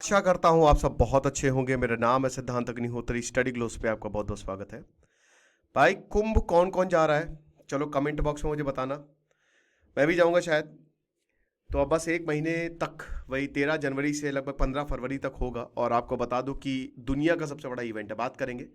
आशा करता हूँ आप सब बहुत अच्छे होंगे। मेरा नाम है सिद्धांत अग्निहोत्री। स्टडी ग्लोस पे आपका बहुत बहुत स्वागत है। भाई कुंभ कौन कौन जा रहा है, चलो कमेंट बॉक्स में मुझे बताना। मैं भी जाऊंगा शायद। तो अब बस एक महीने तक, वही 13 जनवरी से लगभग 15 फरवरी तक होगा। और आपको बता दूं कि दुनिया का सबसे बड़ा इवेंट है, बात करेंगे।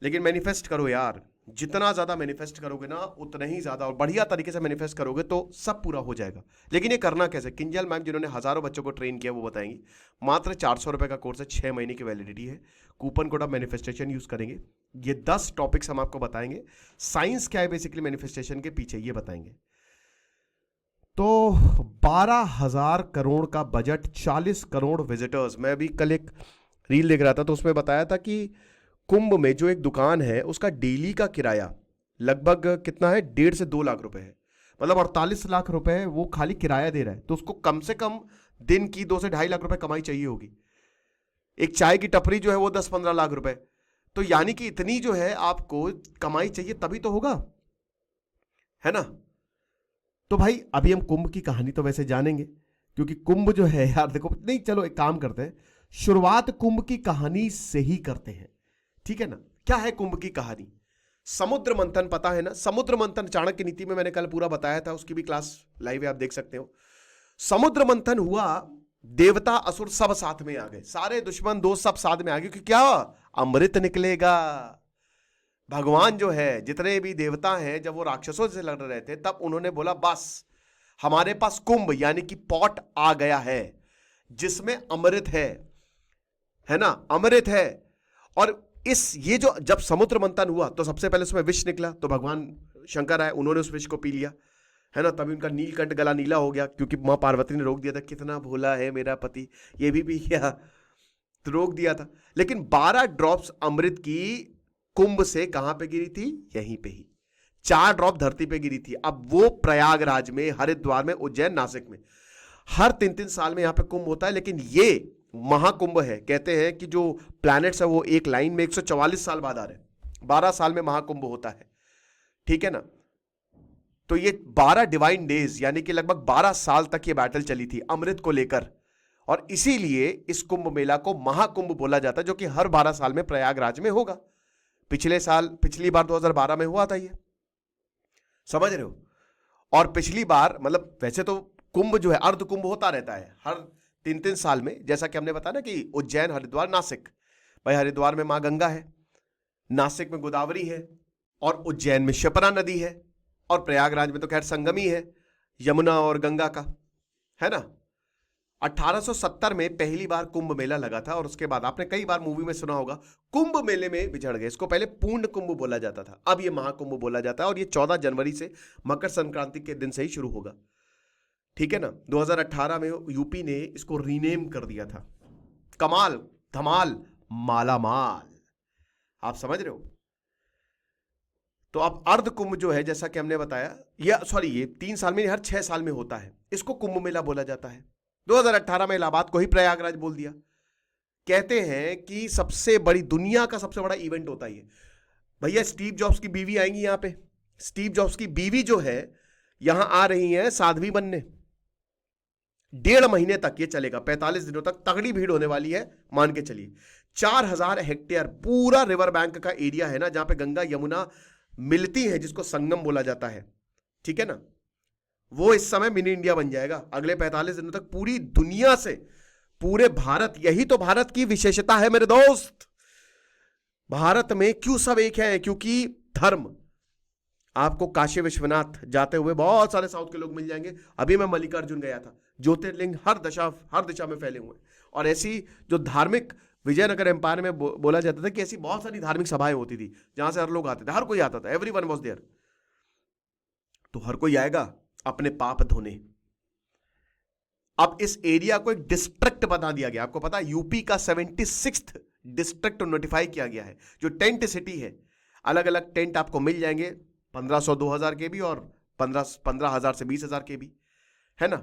लेकिन मैनिफेस्ट करो यार, जितना ज्यादा मैनिफेस्ट करोगे ना उतना ही ज्यादा और बढ़िया तरीके से मैनिफेस्ट करोगे तो सब पूरा हो जाएगा। लेकिन ये करना कैसे, किंजल मैम जिन्होंने हजारों बच्चों को ट्रेन किया वो बताएंगी। मात्र 400 रुपए का कोर्स है, 6 महीने की वैलिडिटी है। कूपन कोड आप मैनिफेस्टेशन यूज करेंगे। ये 10 टॉपिक्स हम आपको बताएंगे। साइंस क्या है बेसिकली मैनिफेस्टेशन के पीछे ये बताएंगे। तो 12,000 करोड़ का बजट, 40 करोड़ विजिटर्स। मैं अभी कल एक रील देख रहा था तो उसमें बताया था कि कुंभ में जो एक दुकान है उसका डेली का किराया लगभग कितना है, 1.5 से 2 लाख रुपए है। मतलब 48 लाख रुपए वो खाली किराया दे रहा है। तो उसको कम से कम दिन की 2 से 2.5 लाख रुपए कमाई चाहिए होगी। एक चाय की टपरी जो है वो 10-15 लाख रुपए। तो यानी कि इतनी जो है आपको कमाई चाहिए तभी तो होगा, है ना। तो भाई अभी हम कुंभ की कहानी तो वैसे जानेंगे, क्योंकि कुंभ जो है यार देखो, नहीं चलो एक काम करते हैं, शुरुआत कुंभ की कहानी से ही करते हैं, ठीक है ना। क्या है कुंभ की कहानी? समुद्र मंथन पता है ना, समुद्र मंथन चाणक्य नीति में मैंने कल पूरा बताया था, उसकी भी क्लास लाइव है, आप देख सकते हो। समुद्र मंथन हुआ, देवता असुर सब साथ में आ गए, सारे दुश्मन दोस्त सब साथ में आ गए, क्योंकि क्या अमृत निकलेगा। भगवान जो है, जितने भी देवता हैं, जब वो राक्षसों से लड़ रहे थे तब उन्होंने बोला बस हमारे पास कुंभ यानी कि पॉट आ गया है जिसमें अमृत है ना, अमृत है। और ये जो जब समुद्र मंथन हुआ तो सबसे पहले उसमें विष निकला, तो भगवान शंकर आए, उन्होंने उस विष को पी लिया, है ना। तभी उनका नीलकंठ गला नीला हो गया, क्योंकि मां पार्वती ने रोक दिया था, कितना भोला है मेरा पति, ये भी पी गया, तो रोक दिया था। लेकिन 12 ड्रॉप्स अमृत की कुंभ से कहां पे गिरी थी? यहीं पे ही। 4 ड्रॉप धरती पे गिरी थी। अब वो प्रयागराज में, हरिद्वार में, उज्जैन, नासिक में हर 3-3 साल में यहां पे कुंभ होता है। लेकिन ये महाकुंभ है। कहते हैं कि जो प्लैनेट्स है वो एक लाइन में 144 साल बाद आ रहे हैं। 12 साल में महाकुंभ होता है, ठीक है ना। तो ये 12 डिवाइन डेज यानी कि लगभग 12 साल तक ये बैटल चली थी अमृत को लेकर। और इसीलिए इस कुंभ मेला को महाकुंभ बोला जाता है, जो कि हर 12 साल में प्रयागराज में होगा। पिछली बार 2012 में हुआ था ये, समझ रहे हो। और पिछली बार मतलब वैसे तो कुंभ जो है अर्ध कुंभ होता रहता है हर 3-3 साल में, जैसा कि हमने बताया ना कि उज्जैन, हरिद्वार, नासिक। भाई हरिद्वार में मां गंगा है, नासिक में गोदावरी है, और उज्जैन में शिप्रा नदी है, और प्रयागराज में तो खैर संगम ही है यमुना और गंगा का, है ना। 1870 में पहली बार कुंभ मेला लगा था, और उसके बाद आपने कई बार मूवी में सुना होगा कुंभ मेले में बिछड़ गए। इसको पहले पूर्ण कुंभ बोला जाता था, अब ये महाकुंभ बोला जाता है। और ये 14 जनवरी से मकर संक्रांति के दिन से ही शुरू होगा, ठीक है ना। 2018 में यूपी ने इसको रीनेम कर दिया था, कमाल, धमाल, मालामाल। आप समझ रहे हो। तो अब अर्ध कुंभ जो है, जैसा कि हमने बताया, ये 3 साल में, हर 6 साल में होता है, इसको कुंभ मेला बोला जाता है। 2018 में इलाहाबाद को ही प्रयागराज बोल दिया। कहते हैं कि सबसे बड़ी, दुनिया का सबसे बड़ा इवेंट होता है ये। भैया स्टीव जॉब्स की बीवी आएंगी यहां पे। स्टीव जॉब्स की बीवी जो है यहां आ रही है साध्वी बनने। 1.5 महीने तक ये चलेगा, 45 दिनों तक तगड़ी भीड़ होने वाली है, मान के चलिए। 4,000 हेक्टेयर पूरा रिवर बैंक का एरिया है ना, जहां पे गंगा यमुना मिलती है, जिसको संगम बोला जाता है, ठीक है ना। वो इस समय मिनी इंडिया बन जाएगा अगले 45 दिनों तक। पूरी दुनिया से, पूरे भारत, यही तो भारत की विशेषता है मेरे दोस्त। भारत में क्यों सब एक है? क्योंकि धर्म। आपको काशी विश्वनाथ जाते हुए बहुत सारे साउथ के लोग मिल जाएंगे। अभी मैं मल्लिकार्जुन गया था। ज्योतिर्लिंग हर दिशा में फैले हुए हैं। और ऐसी जो धार्मिक, विजयनगर एम्पायर में बोला जाता था कि ऐसी बहुत सारी धार्मिक सभाएं होती थी जहां से हर लोग आते थे, हर कोई आता था, एवरीवन वाज देयर। तो हर कोई आएगा अपने पाप धोने। अब इस एरिया को एक डिस्ट्रिक्ट बना दिया गया। आपको पता है यूपी का 76th डिस्ट्रिक्ट नोटिफाई किया गया है। जो टेंट सिटी है, अलग अलग टेंट आपको मिल जाएंगे, 1500-2000 के भी, और 15,000 से 20,000 के भी, है ना।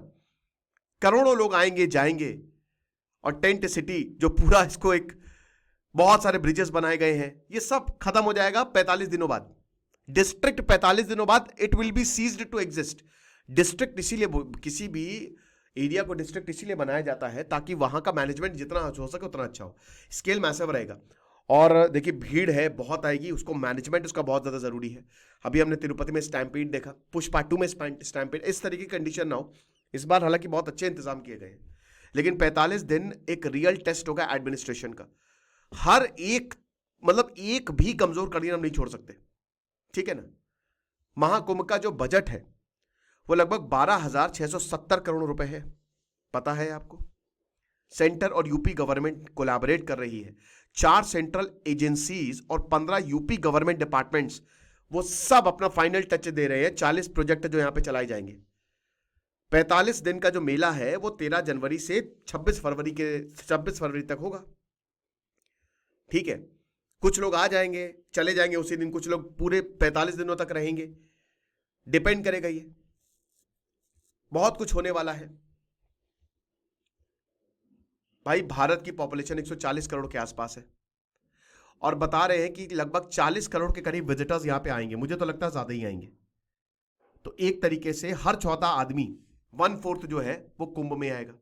करोड़ों लोग आएंगे जाएंगे। और टेंट सिटी जो पूरा, इसको एक बहुत सारे ब्रिजेस बनाए गए हैं, ये सब खत्म हो जाएगा 45 दिनों बाद। डिस्ट्रिक्ट 45 दिनों बाद it will be ceased to exist. District इसीलिए किसी भी एरिया को डिस्ट्रिक्ट इसीलिए बनाया जाता है ताकि वहां का मैनेजमेंट जितना हो सके उतना अच्छा हो, स्केल मैसिव रहेगा। और देखिए भीड़ है बहुत आएगी, उसको मैनेजमेंट उसका बहुत ज़्यादा ज़रूरी है। अभी हमने तिरुपति में स्टैम्पीड देखा, पुष्पा 2 में स्टैम्पीड, इस तरीके की कंडीशन ना हो। इस बार हालांकि बहुत अच्छे इंतजाम किए गए हैं, लेकिन 45 दिन एक रियल टेस्ट होगा एडमिनिस्ट्रेशन का। हर एक मतलब एक भी कमजोर कड़ी हम नहीं छोड़ सकते, ठीक है ना। महाकुंभ का जो बजट है वो लगभग 12,670 करोड़ रुपए है, पता है आपको। सेंटर और यूपी गवर्नमेंट कोलैबोरेट कर रही है, 4 सेंट्रल एजेंसीज और 15 यूपी गवर्नमेंट डिपार्टमेंट्स, वो सब अपना फाइनल टच दे रहे हैं। 40 प्रोजेक्ट जो यहां पे चलाए जाएंगे। 45 दिन का जो मेला है वो 13 जनवरी से 26 फरवरी तक होगा, ठीक है। कुछ लोग आ जाएंगे चले जाएंगे उसी दिन, कुछ लोग पूरे 45 दिनों तक रहेंगे, डिपेंड करेगा। ये बहुत कुछ होने वाला है भाई। भारत की पॉपुलेशन 140 करोड़ के आसपास है और बता रहे हैं कि लगभग 40 करोड़ के करीब विजिटर्स यहां पे आएंगे। मुझे तो लगता है ज्यादा ही आएंगे। तो एक तरीके से हर चौथा आदमी 1/4 जो है वो कुंभ में आएगा।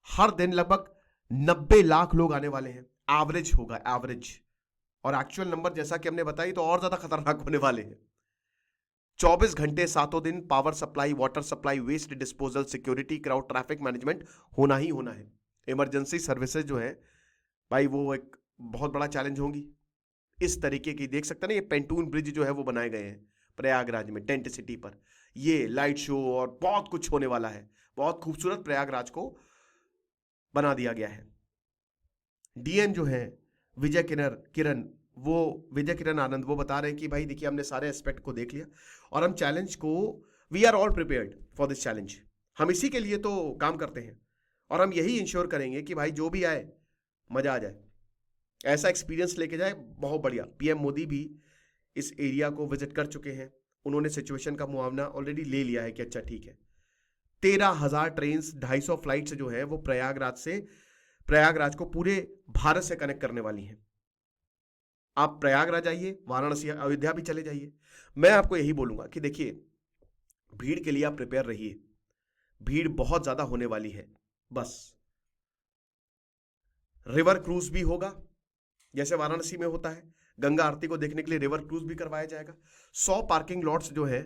हर दिन लगभग 90 लाख लोग आने वाले हैं, एवरेज होगा, एवरेज। और एक्चुअल नंबर जैसा कि हमने बताई तो और ज्यादा खतरनाक होने वाले हैं। 24 घंटे सातों दिन power supply, water supply, waste disposal, security, crowd, traffic management होना ही होना है। इमरजेंसी सर्विसेज जो है भाई वो एक बहुत बड़ा चैलेंज होंगी। इस तरीके की देख सकते हैं ना, ये पेंटून ब्रिज जो है वो बनाए गए हैं प्रयागराज में टेंट सिटी पर। ये लाइट शो और बहुत कुछ होने वाला है। बहुत खूबसूरत प्रयागराज को बना दिया गया है। डीएम जो है विजय किरण आनंद, वो बता रहे हैं कि भाई देखिए हमने सारे एस्पेक्ट को देख लिया और हम चैलेंज को, we are all prepared for this challenge. हम इसी के लिए तो काम करते हैं और हम यही इंश्योर करेंगे कि भाई जो भी आए मजा आ जाए, ऐसा एक्सपीरियंस लेके जाए। बहुत बढ़िया। पीएम मोदी भी इस एरिया को विजिट कर चुके हैं, उन्होंने सिचुएशन का मुआवना ऑलरेडी ले लिया है कि अच्छा ठीक है। 13,000 ट्रेन, 250 फ्लाइट्स जो है वो प्रयागराज को पूरे भारत से कनेक्ट करने वाली हैं। आप प्रयागराज आइए, वाराणसी, अयोध्या भी चले जाइए। मैं आपको यही बोलूंगा कि देखिए भीड़ के लिए आप प्रिपेयर रहिए, भीड़ बहुत ज्यादा होने वाली है। बस रिवर क्रूज भी होगा जैसे वाराणसी में होता है, गंगा आरती को देखने के लिए रिवर क्रूज भी करवाया जाएगा। 100 पार्किंग लॉट्स जो है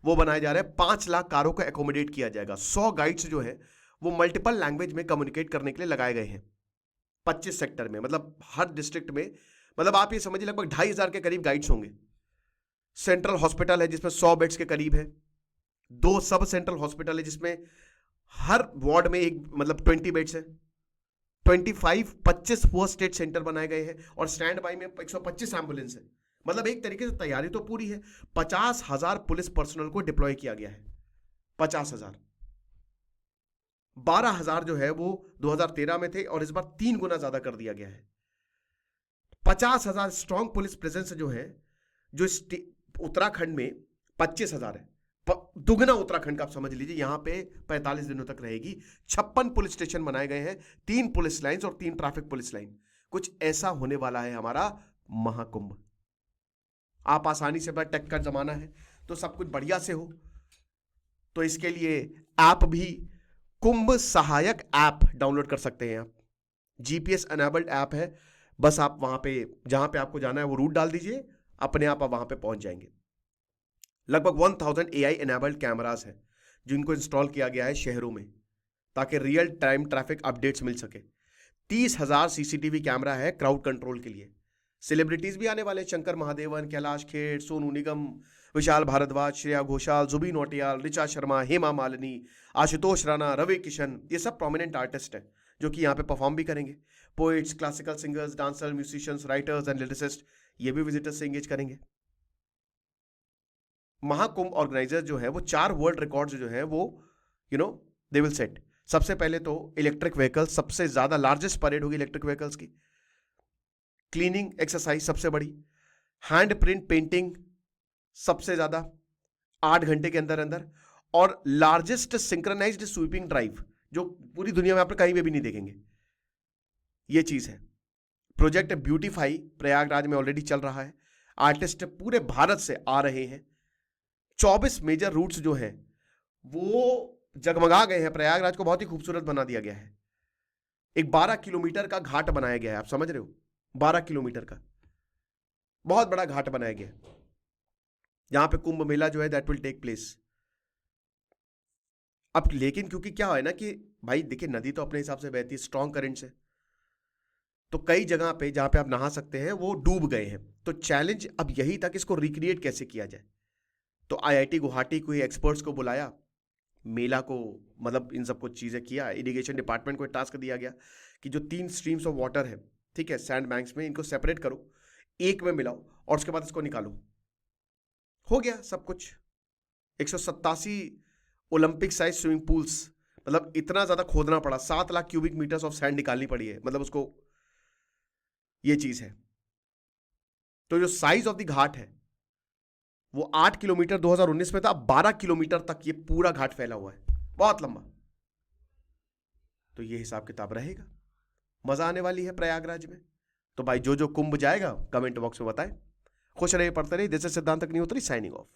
वो बनाए जा रहे हैं, 5 लाख कारों को एकोमोडेट किया जाएगा। 100 गाइड्स जो है वो मल्टीपल लैंग्वेज में कम्युनिकेट करने के लिए लगाए गए हैं 25 सेक्टर में, मतलब हर डिस्ट्रिक्ट में। मतलब आप ये समझिए लगभग 2,500 के करीब गाइड्स होंगे। सेंट्रल हॉस्पिटल है जिसमें 100 बेड्स के करीब है। 2 सब सेंट्रल हॉस्पिटल है जिसमें हर वार्ड में एक मतलब 20 बेड्स है। 25 फर्स्ट एड सेंटर बनाए गए हैं और स्टैंड बाई में 125 एम्बुलेंस है। मतलब एक तरीके से तैयारी तो पूरी है। 50,000 पुलिस पर्सनल को डिप्लॉय किया गया है। 50,000, 12,000 जो है वो 2013 में थे और इस बार 3 गुना ज्यादा कर दिया गया है। 50,000 स्ट्रॉन्ग पुलिस प्रेजेंस जो है, जो उत्तराखंड में 25,000 है, दुगना उत्तराखंड का आप समझ लीजिए। यहां पे 45 दिनों तक रहेगी। 56 पुलिस स्टेशन बनाए गए हैं, 3 पुलिस लाइंस और 3 ट्रैफिक पुलिस लाइन। कुछ ऐसा होने वाला है हमारा महाकुंभ। आप आसानी से, बड़ा टेक का जमाना है तो सब कुछ बढ़िया से हो, तो इसके लिए ऐप भी कुंभ सहायक ऐप डाउनलोड कर सकते हैं आप। जीपीएस एनेबल्ड ऐप है। बस आप वहां पे जहां पे आपको जाना है वो रूट डाल दीजिए, अपने आप वहां पे पहुंच जाएंगे। लगभग 1000 एआई एनेबल्ड कैमरास हैं जिनको इंस्टॉल किया गया है शहरों में ताकि रियल टाइम ट्रैफिक अपडेट्स मिल सके। 30,000 सीसीटीवी कैमरा है क्राउड कंट्रोल के लिए। सेलिब्रिटीज भी आने वाले, शंकर महादेवन, कैलाश खेर, सोनू निगम, विशाल भारद्वाज, श्रेया घोषाल, जुबिन नौटियाल, ऋचा शर्मा, हेमा मालिनी, आशुतोष राणा, रवि किशन, ये सब प्रोमिनेंट आर्टिस्ट हैं जो कि यहाँ पे परफॉर्म भी करेंगे। Poets, classical singers, dancer, musicians, writers and lyricist, ये भी विजिटर्स से एंगेज करेंगे। महाकुंभ ऑर्गेनाइजर जो है वो 4 वर्ल्ड रिकॉर्ड्स जो है वो दे विल सेट। सबसे पहले तो इलेक्ट्रिक व्हीकल, सबसे ज्यादा लार्जेस्ट परेड होगी इलेक्ट्रिक व्हीकल्स की। क्लीनिंग एक्सरसाइज सबसे बड़ी। हैंड प्रिंट पेंटिंग सबसे ज्यादा 8 घंटे के अंदर अंदर। और लार्जेस्ट सिंक्रोनाइज्ड स्वीपिंग ड्राइव जो पूरी दुनिया में आप कहीं भी नहीं देखेंगे, ये चीज है। प्रोजेक्ट ब्यूटीफाई प्रयागराज में ऑलरेडी चल रहा है। आर्टिस्ट पूरे भारत से आ रहे हैं। 24 मेजर रूट्स जो हैं वो जगमगा गए हैं, प्रयागराज को बहुत ही खूबसूरत बना दिया गया है। एक 12 किलोमीटर का घाट बनाया गया है, आप समझ रहे हो, 12 किलोमीटर का बहुत बड़ा घाट बनाया गया है, जहां पे कुंभ मेला जो है दैट विल टेक प्लेस। अब लेकिन क्योंकि क्या है ना कि भाई देखिए, नदी तो अपने हिसाब से बहती है, स्ट्रॉन्ग करंट से, तो कई जगह पे जहां पे आप नहा सकते हैं वो डूब गए हैं। तो चैलेंज अब यही था कि इसको रिक्रिएट कैसे किया जाए। तो आईआईटी गुवाहाटी को एक्सपर्ट्स को बुलाया, मेला को, मतलब इन सब कुछ चीज़ें किया। इरिगेशन डिपार्टमेंट को एक टास्क दिया गया कि जो 3 स्ट्रीम्स ऑफ वाटर है, ठीक है, सैंड बैंक्स में, इनको सेपरेट करो, एक में मिलाओ और उसके बाद इसको निकालो। हो गया सब कुछ। 187 ओलंपिक साइज स्विमिंग पूल्स, मतलब इतना ज़्यादा खोदना पड़ा, 7 lakh cubic metres of sand निकालनी पड़ी है, मतलब उसको, ये चीज़ है। तो जो साइज ऑफ द घाट है वो 8 किलोमीटर 2019 में था, अब 12 किलोमीटर तक ये पूरा घाट फैला हुआ है, बहुत लंबा। तो ये हिसाब किताब रहेगा, मजा आने वाली है प्रयागराज में। तो भाई जो जो कुंभ जाएगा कमेंट बॉक्स में बताएं। खुश रहिए, पढ़ते रहिए। दिस इज सिद्धांत अग्निहोत्री साइनिंग ऑफ।